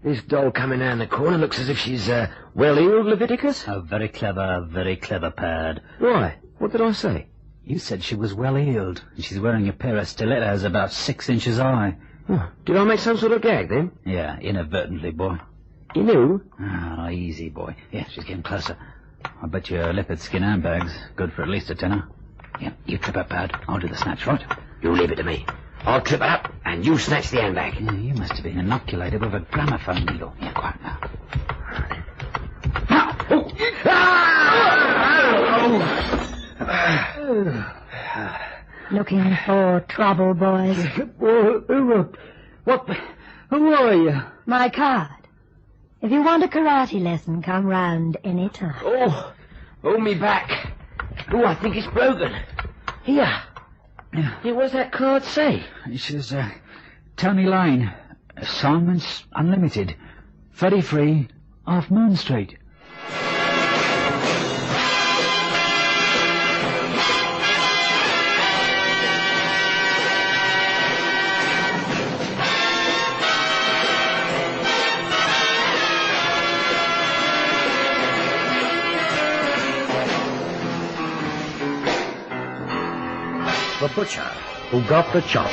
This doll coming round the corner looks as if she's, well-heeled, Leviticus. Oh, very clever, Pad. Why? What did I say? You said she was well-heeled, and she's wearing a pair of stilettos about 6 inches high. Oh, did I make some sort of gag, then? Yeah, inadvertently, boy. You knew? Ah, easy, boy. Yeah, she's getting closer. I bet your leopard skin handbag's good for at least a tenner. Yeah, you trip up, Pad. I'll do the snatch, right? You leave it to me. I'll trip it up, and you snatch the handbag. Yeah, you must have been inoculated with a gramophone needle. Yeah, quiet now. Looking for trouble, boys? Who are you? My card. If you want a karate lesson, come round any time. Oh, me back. Oh, I think it's broken. Here. What does that card say? It says, Tony Lane, Simon's Unlimited, 33 Half Moon Street. The Butcher Who Got the Chop.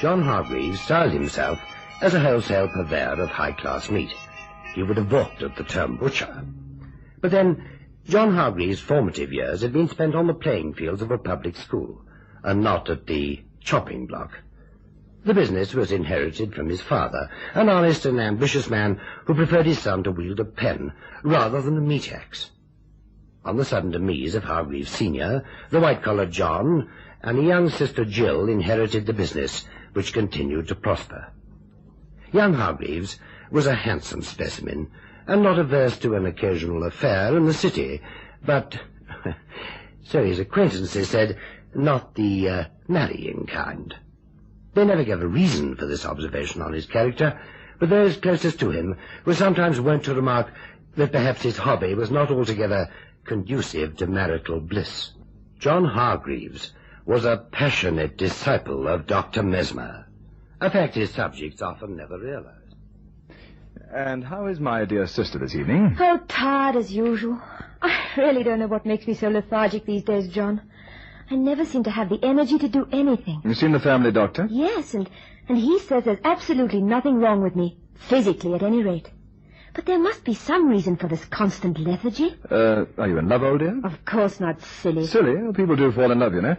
John Hargreaves styled himself as a wholesale purveyor of high-class meat. He would have balked at the term butcher. But then, John Hargreaves' formative years had been spent on the playing fields of a public school, and not at the chopping block. The business was inherited from his father, an honest and ambitious man who preferred his son to wield a pen rather than a meat axe. On the sudden demise of Hargreaves Sr., the white-collar John and a young sister Jill inherited the business, which continued to prosper. Young Hargreaves was a handsome specimen, and not averse to an occasional affair in the city, but, so his acquaintances said, not the marrying kind. They never gave a reason for this observation on his character, but those closest to him were sometimes wont to remark that perhaps his hobby was not altogether conducive to marital bliss. John Hargreaves was a passionate disciple of Dr. Mesmer, a fact his subjects often never realized. And how is my dear sister this evening? Oh, tired as usual. I really don't know what makes me so lethargic these days, John. I never seem to have the energy to do anything. You've seen the family doctor? Yes, and he says there's absolutely nothing wrong with me, physically at any rate. But there must be some reason for this constant lethargy. Are you in love, old dear? Of course not, silly. Silly? Well, people do fall in love, you know.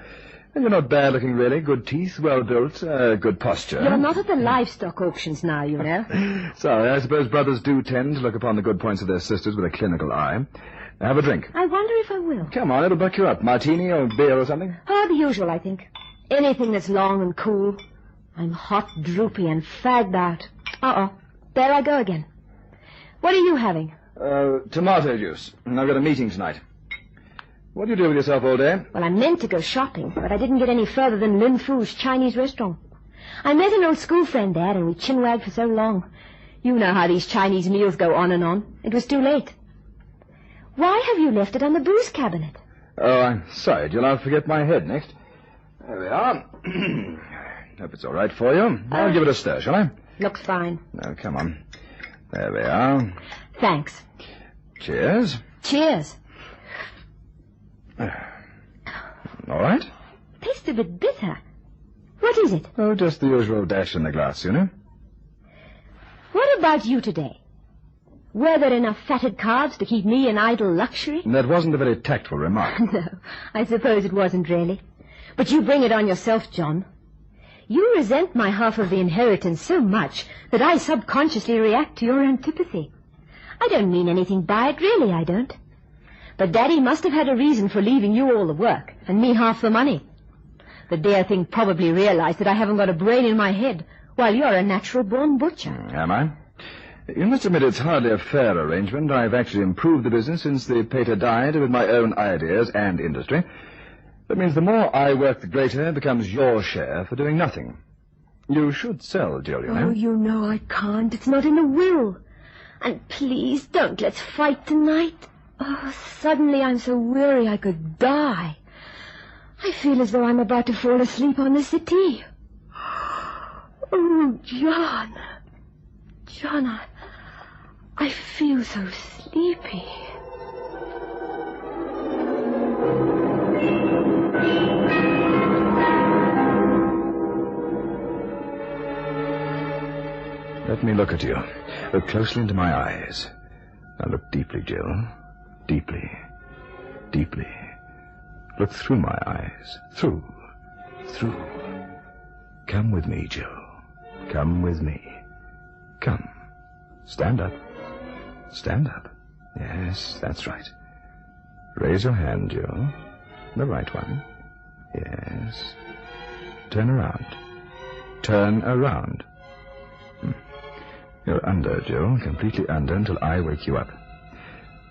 And you're not bad looking, really. Good teeth, well built, good posture. You're not at the livestock auctions now, you know. Sorry, I suppose brothers do tend to look upon the good points of their sisters with a clinical eye. Have a drink. I wonder if I will. Come on, it'll buck you up. Martini or beer or something? Oh, the usual, I think. Anything that's long and cool. I'm hot, droopy, and fagged out. Uh-oh. There I go again. What are you having? Tomato juice. I've got a meeting tonight. What do you do with yourself all day? Well, I meant to go shopping, but I didn't get any further than Lin Fu's Chinese restaurant. I met an old school friend there, and we chinwagged for so long. You know how these Chinese meals go on and on. It was too late. Why have you left it on the booze cabinet? Oh, I'm sorry, Jill. I'll forget my head next. There we are. Hope it's all right for you. I'll give it a stir, shall I? Looks fine. No, come on. There we are. Thanks. Cheers. Cheers. All right? Tastes a bit bitter. What is it? Oh, just the usual dash in the glass, you know. What about you today? Were there enough fatted calves to keep me in idle luxury? That wasn't a very tactful remark. No, I suppose it wasn't really. But you bring it on yourself, John. You resent my half of the inheritance so much that I subconsciously react to your antipathy. I don't mean anything by it, really, I don't. But Daddy must have had a reason for leaving you all the work and me half the money. The dear thing probably realized that I haven't got a brain in my head, while you're a natural-born butcher. Am I? You must admit it's hardly a fair arrangement. I've actually improved the business since the pater died with my own ideas and industry. That means the more I work, the greater becomes your share for doing nothing. You should sell, Jill, you know. Oh, you know I can't. It's not in the will. And please, don't let's fight tonight. Oh, suddenly I'm so weary I could die. I feel as though I'm about to fall asleep on the settee. Oh, John. John, I feel so sleepy. Let me look at you. Look closely into my eyes. Now look deeply, Jill. Deeply. Deeply. Look through my eyes. Through. Come with me, Jill. Come with me. Come. Stand up. Stand up. Yes, that's right. Raise your hand, Jill. The right one. Yes. Turn around. Turn around. You're under, Jill, completely under until I wake you up.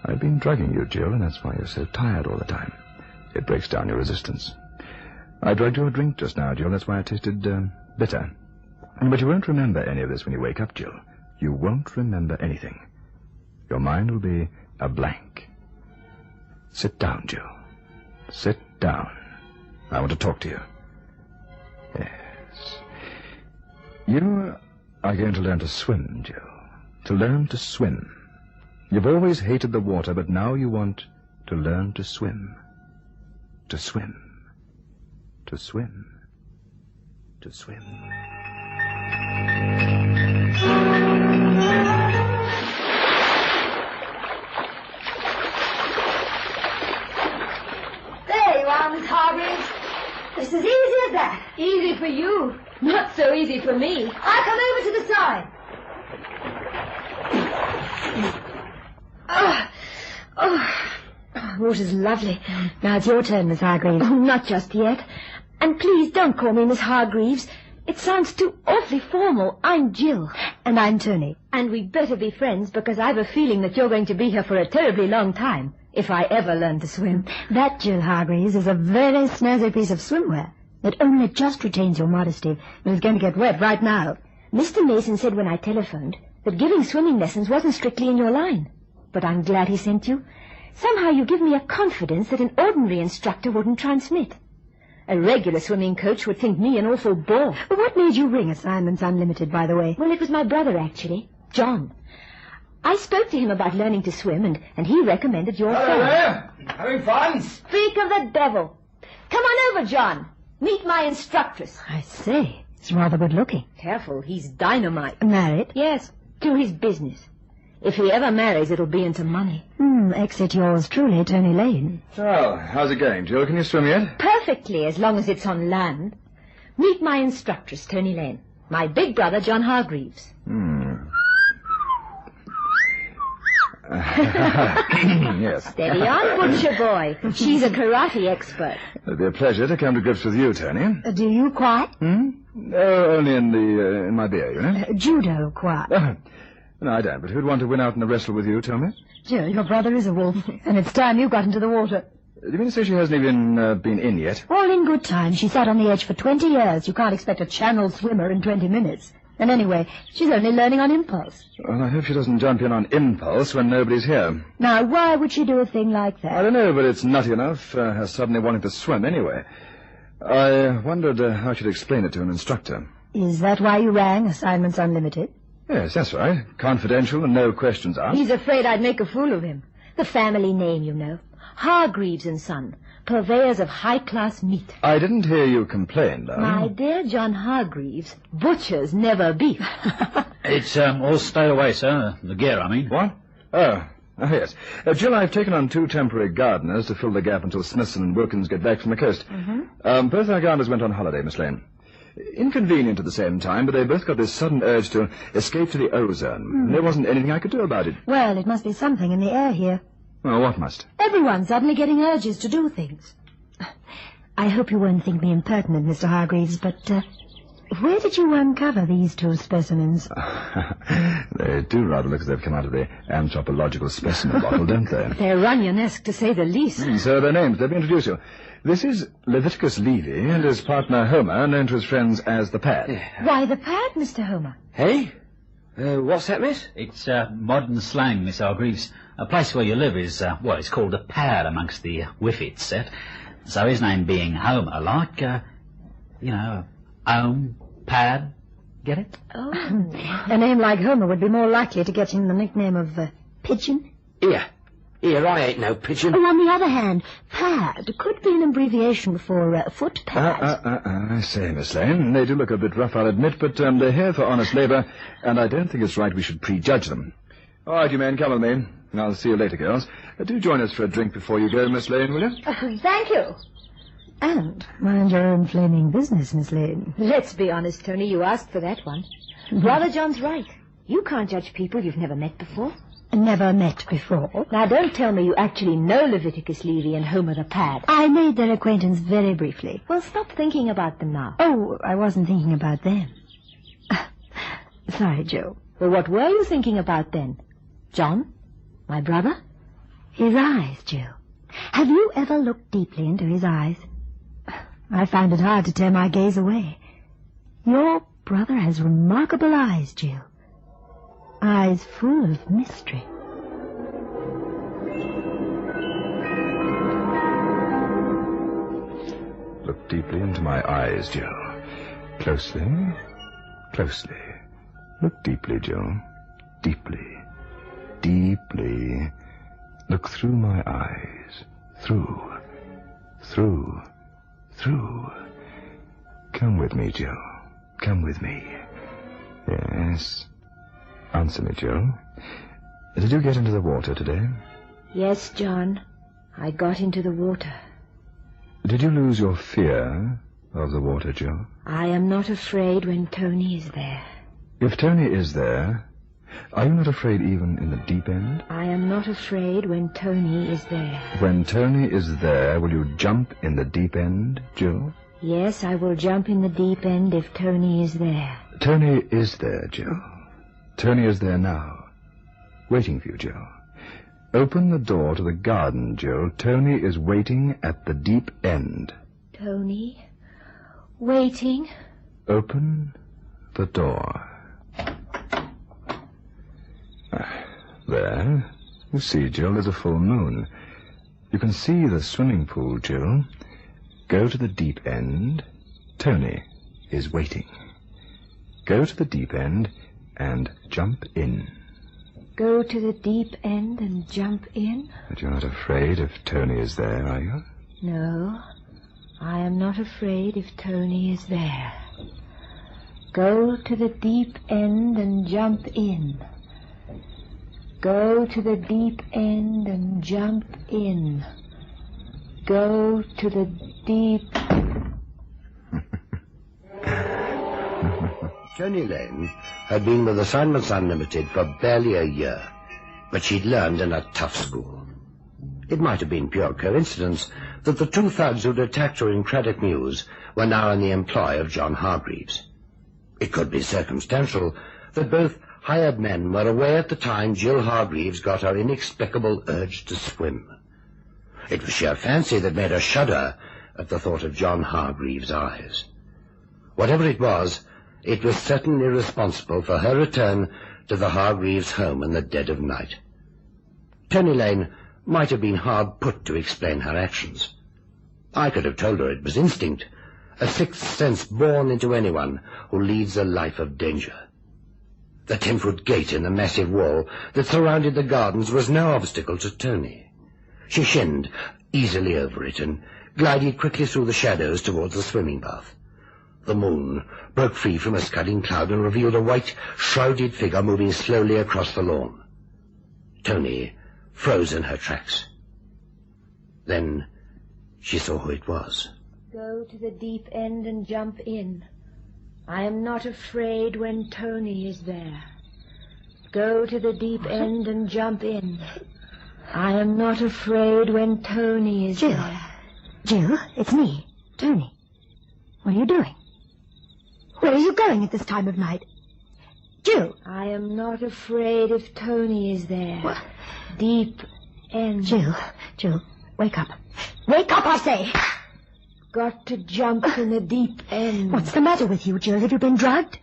I've been drugging you, Jill, and that's why you're so tired all the time. It breaks down your resistance. I drugged you a drink just now, Jill. That's why it tasted bitter. But you won't remember any of this when you wake up, Jill. You won't remember anything. Your mind will be a blank. Sit down, Jill. Sit down. I want to talk to you. Yes. You are going to learn to swim, Jill. To learn to swim. You've always hated the water, but now you want to learn to swim. To swim. To swim. To swim. There you are, Miss Hargreaves. It's as easy as that. Easy for you. Not so easy for me. I'll come over to the side. Water's lovely. Now it's your turn, Miss Hargreaves. Oh, not just yet. And please don't call me Miss Hargreaves. It sounds too awfully formal. I'm Jill. And I'm Tony. And we'd better be friends because I've a feeling that you're going to be here for a terribly long time, if I ever learn to swim. That, Jill Hargreaves, is a very snazzy piece of swimwear. It only just retains your modesty, but it's going to get wet right now. Mr. Mason said when I telephoned that giving swimming lessons wasn't strictly in your line. But I'm glad he sent you. Somehow you give me a confidence that an ordinary instructor wouldn't transmit. A regular swimming coach would think me an awful bore. What made you ring Assignments Unlimited, by the way? Well, it was my brother, actually, John. I spoke to him about learning to swim, and he recommended your Hello firm. there. Having fun? Freak of the devil. Come on over, John. Meet my instructress. I say, it's rather good looking. Careful, he's dynamite. Married? Yes, to his business. If he ever marries, it'll be into money. Exit yours truly, Tony Lane. Well, how's it going, Jill? Can you swim yet? Perfectly, as long as it's on land. Meet my instructress, Tony Lane. My big brother, John Hargreaves. Yes. Steady on, butcher boy. She's a karate expert. It'll be a pleasure to come to grips with you, Tony. Do you quite? Oh, only in my beer, you know. Judo quite. No, I don't, but who'd want to win out in a wrestle with you, Thomas? Jill, your brother is a wolf, and it's time you got into the water. Do you mean to say she hasn't even been in yet? All in good time. She sat on the edge for 20 years. You can't expect a channel swimmer in 20 minutes. And anyway, she's only learning on impulse. Well, I hope she doesn't jump in on impulse when nobody's here. Now, why would she do a thing like that? I don't know, but it's nutty enough, her suddenly wanting to swim anyway. I wondered how she'd explain it to an instructor. Is that why you rang Assignments Unlimited? Yes, that's right. Confidential and no questions asked. He's afraid I'd make a fool of him. The family name, you know. Hargreaves and Son, purveyors of high-class meat. I didn't hear you complain, darling. My dear John Hargreaves, butchers never beef. It's all stowed away, sir. The gear, I mean. What? Oh, yes. Jill, I've taken on 2 temporary gardeners to fill the gap until Smithson and Wilkins get back from the coast. Both our gardeners went on holiday, Miss Lane. Inconvenient at the same time, but they both got this sudden urge to escape to the ozone. There wasn't anything I could do about it. Well, it must be something in the air here. Well, what must? Everyone's suddenly getting urges to do things. I hope you won't think me impertinent, Mr. Hargreaves, but where did you uncover these 2 specimens? They do rather look as if they've come out of the anthropological specimen bottle, don't they? They're Runyonesque, to say the least. So their names, let me introduce you. This is Leviticus Levy and his partner Homer, known to his friends as the Pad. Why the pad, Mr. Homer? Hey? What's that, miss? It's modern slang, Miss Hargreaves. A place where you live is, it's called a pad amongst the Whiffits set. So his name being Homer, like, home, pad, Get it? Oh. A name like Homer would be more likely to get him the nickname of Pigeon. Here, I ain't no pigeon. Oh, on the other hand, Pad could be an abbreviation for foot pad. I say, Miss Lane, they do look a bit rough, I'll admit, but they're here for honest labour, and I don't think it's right we should prejudge them. All right, you men, come with me. I'll see you later, girls. Do join us for a drink before you go, Miss Lane, will you? Thank you. And mind your own flaming business, Miss Lane. Let's be honest, Tony, you asked for that one. Brother John's right. You can't judge people you've never met before. Never met before. Now, don't tell me you actually know Leviticus Levy and Homer the Pad. I made their acquaintance very briefly. Well, stop thinking about them now. Oh, I wasn't thinking about them. Sorry, Joe. Well, what were you thinking about then? John? My brother? His eyes, Joe. Have you ever looked deeply into his eyes? I find it hard to tear my gaze away. Your brother has remarkable eyes, Jill. Eyes full of mystery. Look deeply into my eyes, Jill. Closely. Closely. Look deeply, Jill. Deeply. Deeply. Look through my eyes. Through. Come with me, Jill. Come with me. Yes. Answer me, Jill. Did you get into the water today? Yes, John. I got into the water. Did you lose your fear of the water, Jill? I am not afraid when Tony is there. If Tony is there, are you not afraid even in the deep end? I am not afraid when Tony is there. When Tony is there, will you jump in the deep end, Jill? Yes, I will jump in the deep end if Tony is there. Tony is there, Jill. Tony is there now, waiting for you, Jill. Open the door to the garden, Jill. Tony is waiting at the deep end. Tony? Waiting? Open the door. There. You see, Jill, there's a full moon. You can see the swimming pool, Jill. Go to the deep end. Tony is waiting. Go to the deep end and jump in. Go to the deep end and jump in? But you're not afraid if Tony is there, are you? No, I am not afraid if Tony is there. Go to the deep end and jump in. Go to the deep end and jump in. Go to the deep... Tony Lane had been with Assignments Unlimited for barely a year, but she'd learned in a tough school. It might have been pure coincidence that the two thugs who'd attacked her in Craddock Mews were now in the employ of John Hargreaves. It could be circumstantial that both hired men were away at the time Jill Hargreaves got her inexplicable urge to swim. It was sheer fancy that made her shudder at the thought of John Hargreaves' eyes. Whatever it was certainly responsible for her return to the Hargreaves home in the dead of night. Tony Lane might have been hard put to explain her actions. I could have told her it was instinct, a sixth sense born into anyone who leads a life of danger. The 10-foot gate in the massive wall that surrounded the gardens was no obstacle to Tony. She shinned easily over it and glided quickly through the shadows towards the swimming bath. The moon broke free from a scudding cloud and revealed a white, shrouded figure moving slowly across the lawn. Tony froze in her tracks. Then she saw who it was. Go to the deep end and jump in. I am not afraid when Tony is there. Go to the deep end and jump in. I am not afraid when Tony is there. Jill, it's me, Tony. What are you doing? Where are you going at this time of night? Jill! I am not afraid if Tony is there. What? Deep end. Jill, wake up. Wake up, I say! Got to jump in the deep end. What's the matter with you, Jill? Have you been drugged?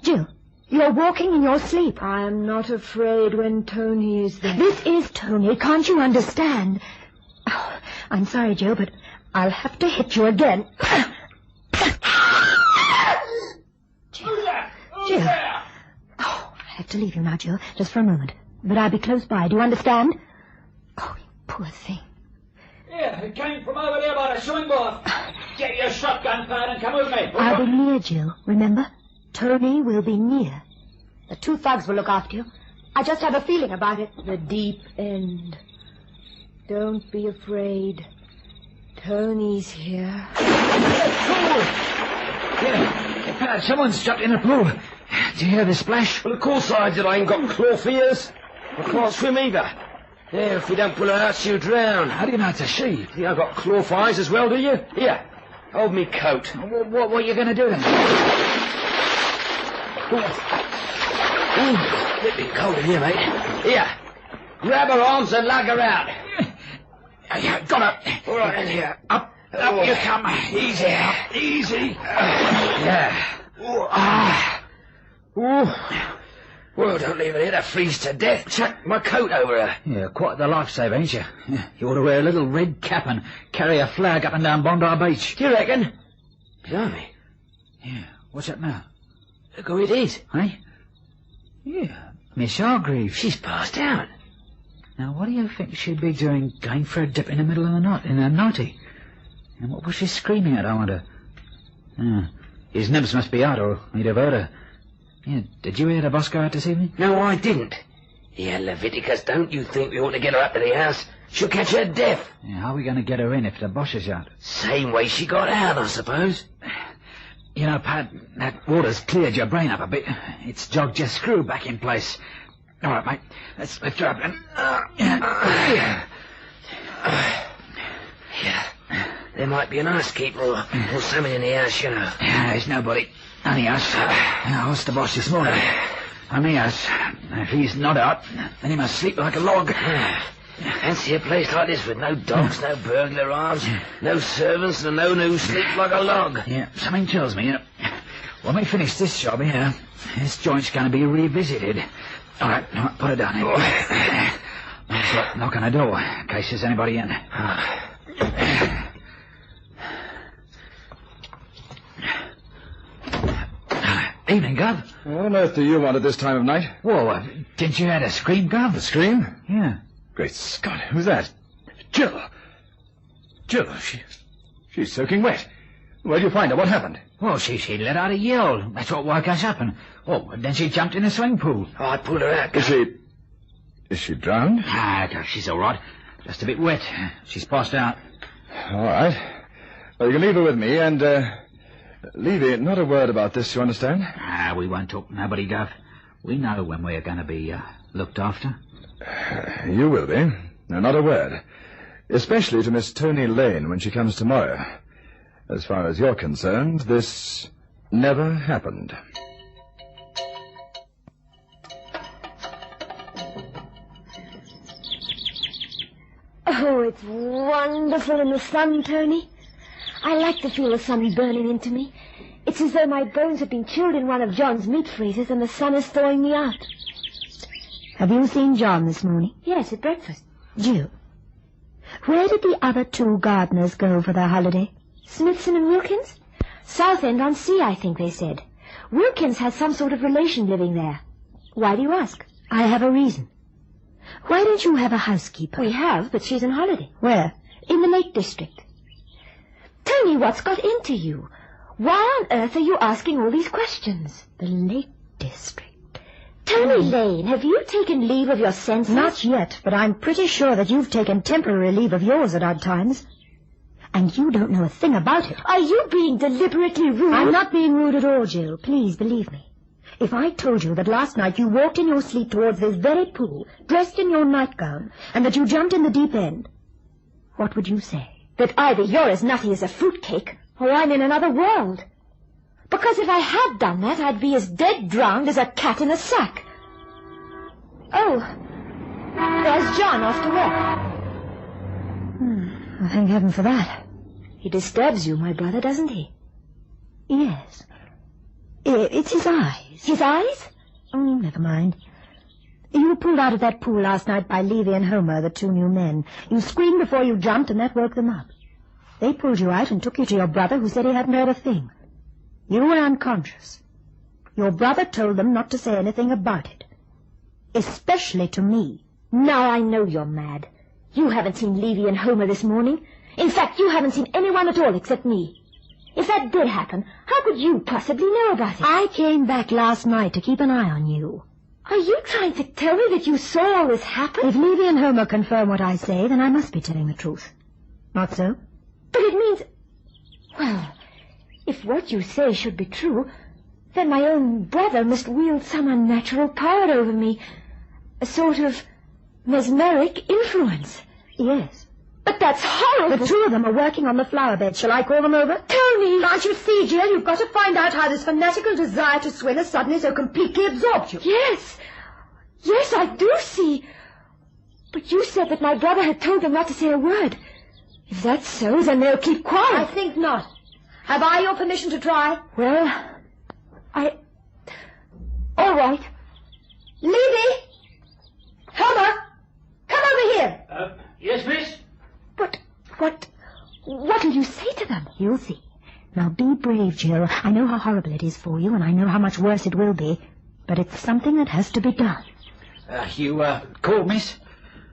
Jill, you're walking in your sleep. I am not afraid when Tony is there. This is Tony. Can't you understand? Oh, I'm sorry, Jill, but I'll have to hit you again. Jill, have to leave you now, Jill, just for a moment. But I'll be close by. Do you understand? Oh, you poor thing. Yeah, it came from over there by the swimming board. Get your shotgun pad and come with me. I'll be near, Jill, remember? Tony will be near. The two thugs will look after you. I just have a feeling about it. The deep end. Don't be afraid. Tony's here. Yeah, Pat, someone's jumped in the pool. Did you hear the splash? Well, of course I did. I ain't got claw fears. I can't swim either. Yeah, if we don't pull her out, she'll drown. How do you know it's a she? Yeah, I've got claw eyes as well, do you? Here, hold me coat. What are you going to do then? Ooh, flipping cold in here, mate. Here, grab her arms and lug her out. Yeah, got her. All right, in here. Up you come. Easy, easy. Yeah. Ooh. Well, don't leave her here to freeze to death. Chuck my coat over her. Yeah, quite the lifesaver, ain't you? Yeah, you ought to wear a little red cap and carry a flag up and down Bondi Beach. Do you reckon? Blimey. Yeah, what's that now? Look who it is. Eh? Yeah, Miss Hargreaves. She's passed out. Now, what do you think she'd be doing going for a dip in the middle of the night in her nightie? And what was she screaming at, I wonder? His nibs must be out, or he'd have heard her. Yeah, did you hear the boss go out this evening? No, I didn't. Yeah, Leviticus, don't you think we ought to get her up to the house? She'll catch her death. Yeah, how are we going to get her in if the boss is out? Same way she got out, I suppose. You know, Pat, that water's cleared your brain up a bit. It's jogged your screw back in place. All right, mate, let's lift her up and... Yeah. There might be an housekeeper or someone in the house, you know. Yeah, there's nobody. Only us. I asked the boss this morning. Only us. If he's not out, then he must sleep like a log. Fancy a place like this with no dogs, no burglar alarms, no servants, and no new sleep like a log. Yeah, something tells me, when we finish this job here, this joint's going to be revisited. All right, put her down here. Let's knock on the door in case there's anybody in. Evening, Gov. What on earth do you want at this time of night? Whoa, didn't you hear the scream, Gov? The scream? Yeah. Great Scott, who's that? Jill. Jill, she's soaking wet. Where'd you find her? What happened? Well, she let out a yell. That's what woke us up, and then she jumped in the swimming pool. Oh, I pulled her out. Is she drowned? She's all right. Just a bit wet. She's passed out. All right. Well, you can leave her with me, and, Levy, not a word about this, you understand? We won't talk to nobody, Gov. We know when we're going to be, looked after. You will be. No, not a word. Especially to Miss Tony Lane when she comes tomorrow. As far as you're concerned, this never happened. Oh, it's wonderful in the sun, Tony. I like to feel the sun burning into me. It's as though my bones have been chilled in one of John's meat freezers and the sun is thawing me out. Have you seen John this morning? Yes, at breakfast. Jill, where did the other two gardeners go for their holiday? Smithson and Wilkins? Southend on Sea, I think they said. Wilkins has some sort of relation living there. Why do you ask? I have a reason. Why don't you have a housekeeper? We have, but she's on holiday. Where? In the Lake District. Tony, what's got into you? Why on earth are you asking all these questions? The Lake District. Tony Lane, have you taken leave of your senses? Not yet, but I'm pretty sure that you've taken temporary leave of yours at odd times. And you don't know a thing about it. Are you being deliberately rude? I'm not being rude at all, Jill. Please believe me. If I told you that last night you walked in your sleep towards this very pool, dressed in your nightgown, and that you jumped in the deep end, what would you say? That either you're as nutty as a fruitcake, or I'm in another world. Because if I had done that, I'd be as dead drowned as a cat in a sack. Oh, there's John off to work. Well, thank heaven for that. He disturbs you, my brother, doesn't he? Yes. It's his eyes. His eyes? Oh, never mind. You were pulled out of that pool last night by Levy and Homer, the two new men. You screamed before you jumped, and that woke them up. They pulled you out and took you to your brother, who said he hadn't heard a thing. You were unconscious. Your brother told them not to say anything about it. especially to me. Now I know you're mad. You haven't seen Levy and Homer this morning. In fact, you haven't seen anyone at all except me. If that did happen, how could you possibly know about it? I came back last night to keep an eye on you. Are you trying to tell me that you saw all this happen? If Levy and Homer confirm what I say, then I must be telling the truth. Not so? But it means... Well, if what you say should be true, then my own brother must wield some unnatural power over me. A sort of mesmeric influence. Yes. But that's horrible. The two of them are working on the flower bed. Shall I call them over? Tony! Can't you see, Jill? You've got to find out how this fanatical desire to swim has suddenly so completely absorbed you. Yes. Yes, I do see. But you said that my brother had told them not to say a word. If that's so, then they'll keep quiet. I think not. Have I your permission to try? Well, all right. Levy! Homer! Come over here! Yes, miss? But what'll you say to them? You'll see. Now be brave, Jill. I know how horrible it is for you, and I know how much worse it will be. But it's something that has to be done. You called, miss?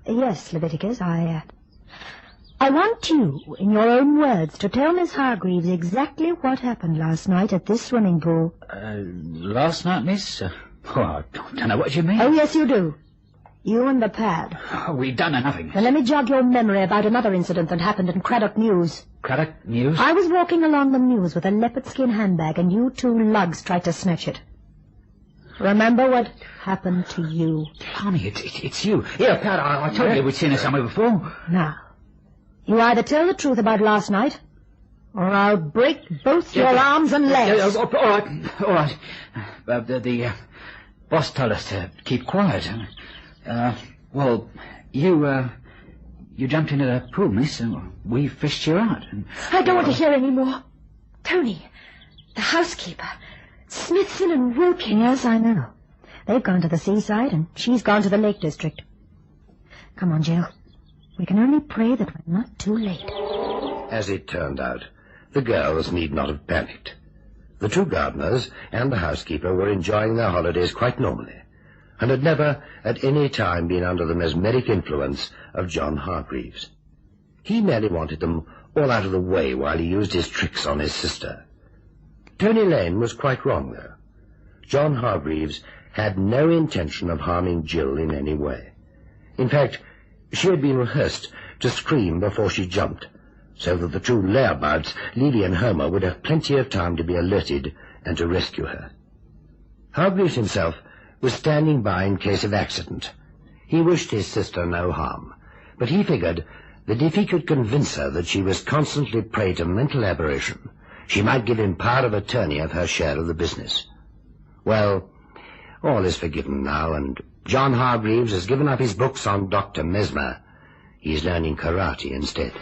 Yes, Leviticus, I want you, in your own words, to tell Miss Hargreaves exactly what happened last night at this swimming pool. Last night, miss? I don't know what you mean. Oh, yes, you do. You and the pad. We done nothing. Then let me jog your memory about another incident that happened in Craddock Mews. Craddock Mews? I was walking along the Mews with a leopard skin handbag, and you two lugs tried to snatch it. Remember what happened to you? Tommy, it's you. Here, Pat, I told you we'd seen her somewhere before. Now, you either tell the truth about last night, or I'll break both your arms and legs. All right. The boss told us to keep quiet. Well, you jumped into the pool, miss, and we fished you out. I don't want to hear any more. Tony, the housekeeper, Smithson and Wilkins. Yes, I know. They've gone to the seaside, and she's gone to the Lake District. Come on, Jill. We can only pray that we're not too late. As it turned out, the girls need not have panicked. The two gardeners and the housekeeper were enjoying their holidays quite normally, and had never at any time been under the mesmeric influence of John Hargreaves. He merely wanted them all out of the way while he used his tricks on his sister. Tony Lane was quite wrong, though. John Hargreaves had no intention of harming Jill in any way. In fact, she had been rehearsed to scream before she jumped, so that the two layabouts, Levy and Homer, would have plenty of time to be alerted and to rescue her. Hargreaves himself was standing by in case of accident. He wished his sister no harm, but he figured that if he could convince her that she was constantly prey to mental aberration, she might give him power of attorney of her share of the business. Well, all is forgiven now, and John Hargreaves has given up his books on Dr. Mesmer. He's learning karate instead.